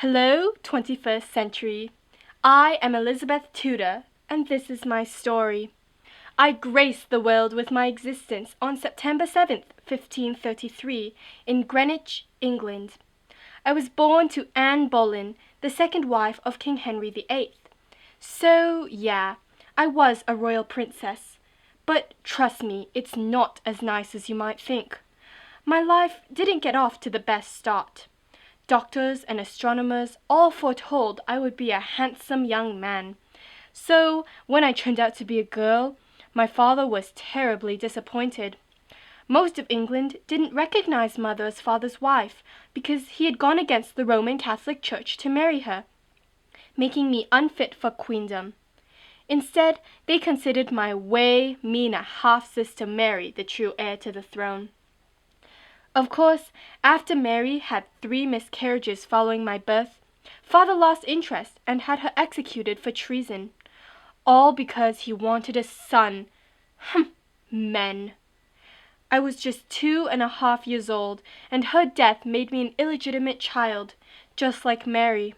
Hello, 21st century. I am Elizabeth Tudor, and this is my story. I graced the world with my existence on September 7th, 1533, in Greenwich, England. I was born to Anne Boleyn, the second wife of King Henry VIII. So, yeah, I was a royal princess. But trust me, it's not as nice as you might think. My life didn't get off to the best start. Doctors and astronomers all foretold I would be a handsome young man. So, when I turned out to be a girl, my father was terribly disappointed. Most of England didn't recognize mother as father's wife because he had gone against the Roman Catholic Church to marry her, making me unfit for queendom. Instead, they considered my way meaner half-sister Mary the true heir to the throne. Of course, after Mary had 3 miscarriages following my birth, father lost interest and had her executed for treason. All because he wanted a son. Men. I was just 2.5 years old, and her death made me an illegitimate child, just like Mary.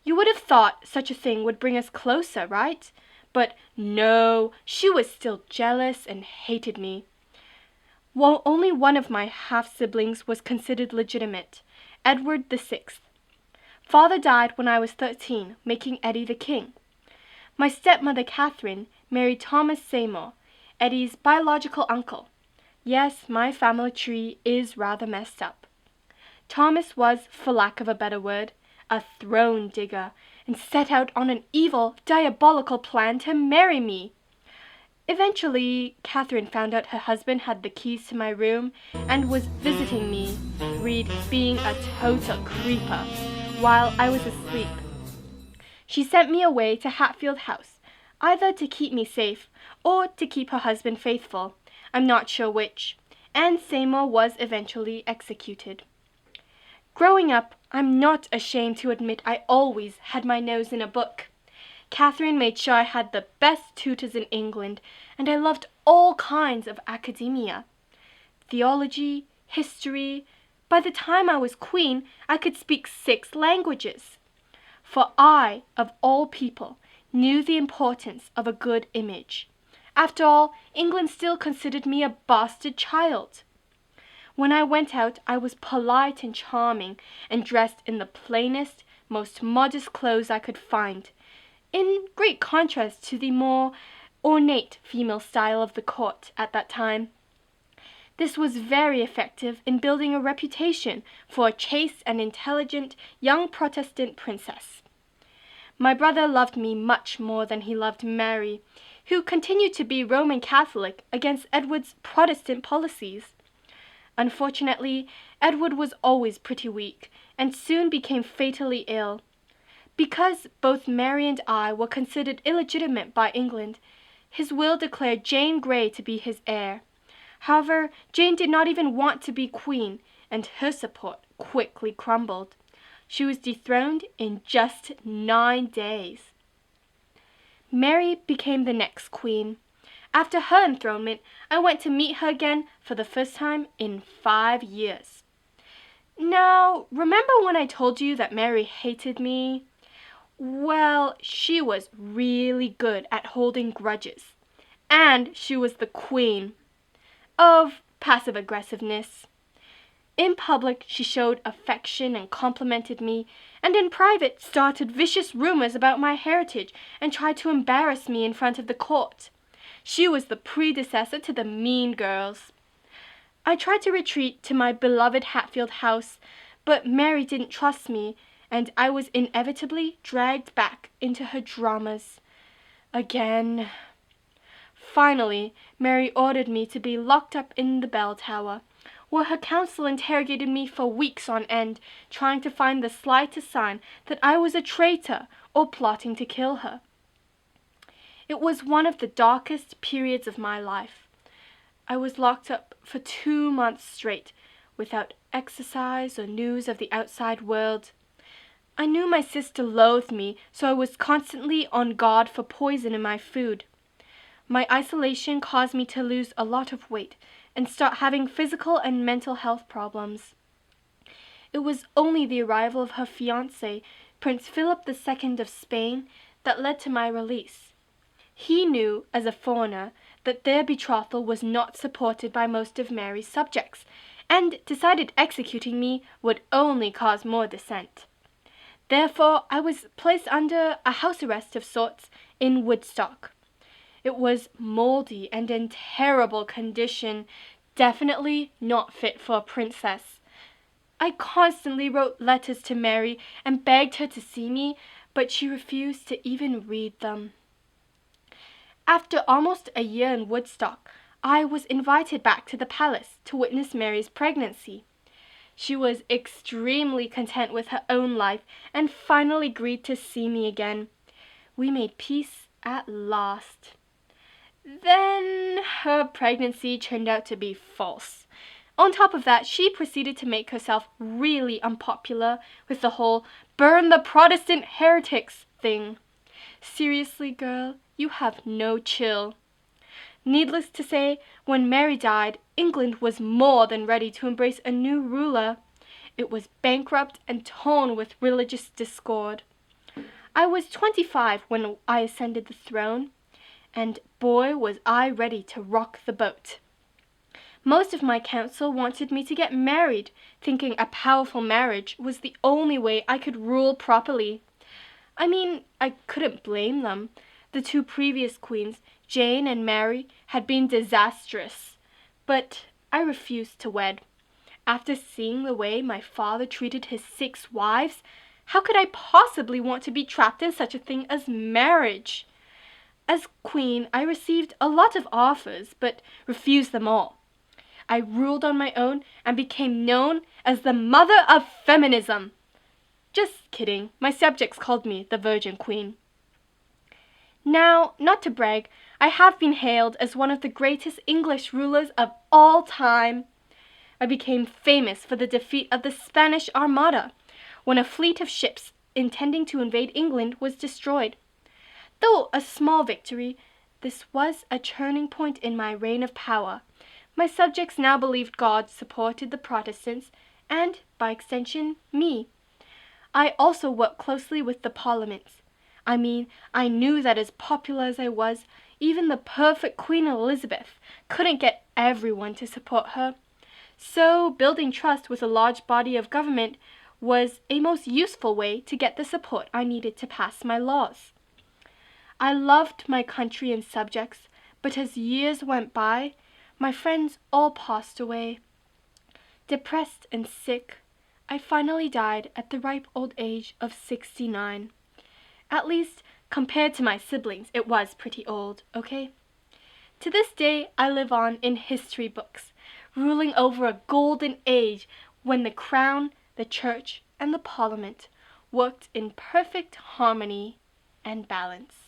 You would have thought such a thing would bring us closer, right? But no, she was still jealous and hated me. Well, only one of my half-siblings was considered legitimate, Edward VI. Father died when I was 13, making Eddie the king. My stepmother Catherine married Thomas Seymour, Eddie's biological uncle. Yes, my family tree is rather messed up. Thomas was, for lack of a better word, a throne digger, and set out on an evil, diabolical plan to marry me. Eventually, Catherine found out her husband had the keys to my room and was visiting me, Reed being a total creeper, while I was asleep. She sent me away to Hatfield House, either to keep me safe or to keep her husband faithful. I'm not sure which, and Seymour was eventually executed. Growing up, I'm not ashamed to admit I always had my nose in a book. Catherine made sure I had the best tutors in England, and I loved all kinds of academia. Theology, history. By the time I was queen, I could speak 6 languages. For I, of all people, knew the importance of a good image. After all, England still considered me a bastard child. When I went out, I was polite and charming, and dressed in the plainest, most modest clothes I could find, in great contrast to the more ornate female style of the court at that time. This was very effective in building a reputation for a chaste and intelligent young Protestant princess. My brother loved me much more than he loved Mary, who continued to be Roman Catholic against Edward's Protestant policies. Unfortunately, Edward was always pretty weak, and soon became fatally ill. Because both Mary and I were considered illegitimate by England, his will declared Jane Grey to be his heir. However, Jane did not even want to be queen, and her support quickly crumbled. She was dethroned in just 9 days. Mary became the next queen. After her enthronement, I went to meet her again for the first time in 5 years. Now, remember when I told you that Mary hated me? Well, she was really good at holding grudges. And she was the queen of passive aggressiveness. In public, she showed affection and complimented me, and in private started vicious rumors about my heritage and tried to embarrass me in front of the court. She was the predecessor to the mean girls. I tried to retreat to my beloved Hatfield house, but Mary didn't trust me, and I was inevitably dragged back into her dramas. Again. Finally, Mary ordered me to be locked up in the bell tower, where her counsel interrogated me for weeks on end, trying to find the slightest sign that I was a traitor or plotting to kill her. It was one of the darkest periods of my life. I was locked up for 2 months straight, without exercise or news of the outside world. I knew my sister loathed me, so I was constantly on guard for poison in my food. My isolation caused me to lose a lot of weight and start having physical and mental health problems. It was only the arrival of her fiancé, Prince Philip II of Spain, that led to my release. He knew, as a foreigner, that their betrothal was not supported by most of Mary's subjects, and decided executing me would only cause more dissent. Therefore, I was placed under a house arrest of sorts in Woodstock. It was mouldy and in terrible condition, definitely not fit for a princess. I constantly wrote letters to Mary and begged her to see me, but she refused to even read them. After almost a year in Woodstock, I was invited back to the palace to witness Mary's pregnancy. She was extremely content with her own life and finally agreed to see me again. We made peace at last. Then her pregnancy turned out to be false. On top of that, she proceeded to make herself really unpopular with the whole "burn the Protestant heretics" thing. Seriously, girl, you have no chill. Needless to say, when Mary died, England was more than ready to embrace a new ruler. It was bankrupt and torn with religious discord. I was 25 when I ascended the throne, and boy was I ready to rock the boat. Most of my council wanted me to get married, thinking a powerful marriage was the only way I could rule properly. I mean, I couldn't blame them. The two previous queens, Jane and Mary, had been disastrous. But I refused to wed. After seeing the way my father treated his 6 wives, how could I possibly want to be trapped in such a thing as marriage? As queen, I received a lot of offers, but refused them all. I ruled on my own and became known as the mother of feminism. Just kidding, my subjects called me the Virgin Queen. Now, not to brag, I have been hailed as one of the greatest English rulers of all time. I became famous for the defeat of the Spanish Armada, when a fleet of ships intending to invade England was destroyed. Though a small victory, this was a turning point in my reign of power. My subjects now believed God supported the Protestants, and, by extension, me. I also worked closely with the parliaments. I mean, I knew that as popular as I was, even the perfect Queen Elizabeth couldn't get everyone to support her. So, building trust with a large body of government was a most useful way to get the support I needed to pass my laws. I loved my country and subjects, but as years went by, my friends all passed away. Depressed and sick, I finally died at the ripe old age of 69. At least, compared to my siblings, it was pretty old, okay? To this day, I live on in history books, ruling over a golden age when the crown, the church, and the parliament worked in perfect harmony and balance.